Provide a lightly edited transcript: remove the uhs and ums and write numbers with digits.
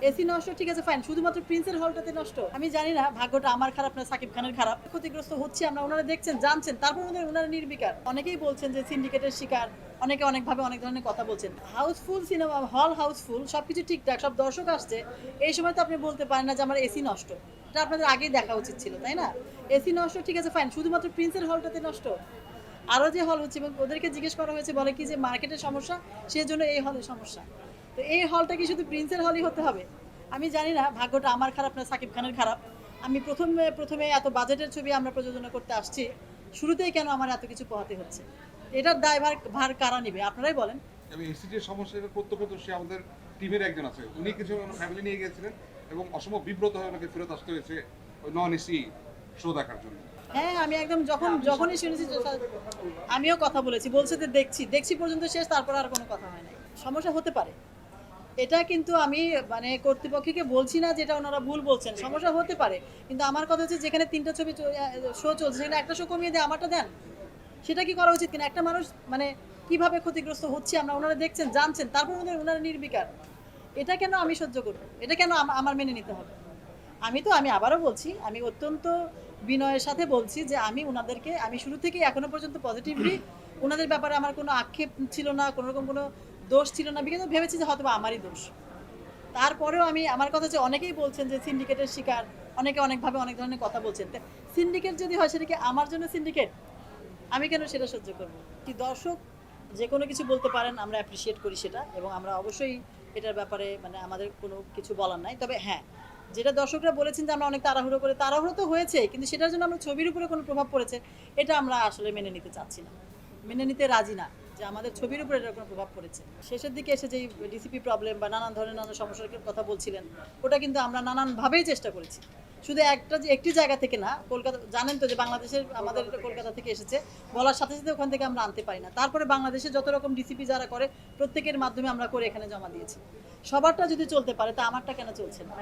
AC নষ্ট ঠিক আছে ফাইন, শুধুমাত্র প্রিন্সের হলটাতে নষ্ট। আমি জানি না ভাগ্যটা আমার খারাপ না সাকিব খানের খারাপ, ক্ষতিগ্রস্ত হচ্ছে আমরা, ওনারা দেখছেন জানছেন, তারপর ওনারা নির্বিকার। অনেকেই বলছেন যে সিন্ডিকেটের শিকার, অনেকে অনেকভাবে অনেক ধরনের কথা বলছেন। হাউসফুল সিনেমা হল, হাউসফুল, সবকিছু ঠিকঠাক, সব দর্শক আসছে, এই সময় তো আপনি বলতে পারেন না যে আমার এসি নষ্ট। এটা আপনাদের আগেই দেখা উচিত ছিল, তাই না? এসি নষ্ট ঠিক আছে ফাইন, শুধুমাত্র প্রিন্সের হলটাতে নষ্ট। আরও যে হল হচ্ছে এবং ওদেরকে জিজ্ঞেস করা হয়েছে, বলে কি যে মার্কেটের সমস্যা, সেজন্য এই হলের সমস্যা। তো এই হলটা কি শুধু প্রিন্সের হলই হতে হবে? আমি জানি না ভাগ্যটা আমার খারাপ না সাকিব খানের খারাপ। আমি প্রথমে এত বাজেটের ছবি আমরা প্রযোজনা করতে আসছি, শুরুতেই কেন আমার এত কিছু পোহাতে হচ্ছে? এটার ভার কারা নিবে আপনারাই বলেন। এবং এসিটির সমস্যা এটা প্রত্যক্ষদর্শী আমাদের টিমের একজন আছে, উনি কিছু ফ্যামিলি নিয়ে গিয়েছিলেন এবং অসম্ভব বিব্রত হয়ে ওনাকে ফেরত আসতে হয়েছে ওই নন এসি শো দেখার জন্য। হ্যাঁ, আমি একদম যখনই শুনেছি আমিও কথা বলেছি, বলছে যে দেখছি পর্যন্ত শেষ, তারপর আর কোনো কথা হয় নাই। সমস্যা হতে পারে, এটা কিন্তু আমি মানে কর্তৃপক্ষকে বলছি না যেটা ওনারা ভুল বলছেন, সমস্যা হতে পারে। কিন্তু আমার কথা হচ্ছে যেখানে 3টা ছবি শো চলছে, সেখানে একটা শো কমিয়ে দিয়ে আমারটা দেন, সেটা কি করা উচিত কিনা? একটা মানুষ মানে কিভাবে ক্ষতিগ্রস্ত হচ্ছে আমরা, ওনারা দেখছেন জানছেন, তারপর ওনারা নির্বিকার। এটা কেন আমি সহ্য করবো? এটা কেন আমার মেনে নিতে হবে? আমি আবারও বলছি, আমি অত্যন্ত বিনয়ের সাথে বলছি যে আমি শুরু থেকেই এখনো পর্যন্ত পজিটিভলি ওনাদের ব্যাপারে আমার কোনো আক্ষেপ ছিল না, কোনো রকম কোনো দোষ ছিল না, বিকজ ভেবেছি যে হয়তো আমারই দোষ। তারপরেও আমার কথা হচ্ছে, অনেকেই বলছেন যে সিন্ডিকেটের শিকার, অনেকে অনেকভাবে অনেক ধরনের কথা বলছেন। সিন্ডিকেট যদি হয়, সেটা কি আমার জন্য সিন্ডিকেট? আমি কেন সেটা সহ্য করব? কি দর্শক যে কোনো কিছু বলতে পারেন, আমরা অ্যাপ্রিসিয়েট করি সেটা, এবং আমরা অবশ্যই এটার ব্যাপারে মানে আমাদের কোনো কিছু বলার নাই। তবে হ্যাঁ, যেটা দর্শকরা বলেছেন যে আমরা অনেক তাড়াহুড়ো তো হয়েছে, কিন্তু সেটার জন্য আমরা ছবির উপরে কোনো প্রভাব পড়েছে, এটা আমরা আসলে মেনে নিতে চাচ্ছি না, মেনে নিতে রাজি না যে আমাদের ছবির উপরে এটার কোনো প্রভাব পড়েছে। শেষের দিকে এসে যেই ডিসিপি প্রবলেম বা নানান ধরনের নানান সমস্যার কথা বলছিলেন, ওটা কিন্তু আমরা নানানভাবেই চেষ্টা করেছি, শুধু একটি জায়গা থেকে না। কলকাতা জানেন তো যে বাংলাদেশের আমাদের কলকাতা থেকে এসেছে, বলার সাথে সাথে ওখান থেকে আমরা আনতে পারি না। তারপরে বাংলাদেশে যত রকম ডিসিপি যারা করে, প্রত্যেকের মাধ্যমে আমরা করে এখানে জমা দিয়েছি। সবারটা যদি চলতে পারে, তা আমারটা কেন চলছে না?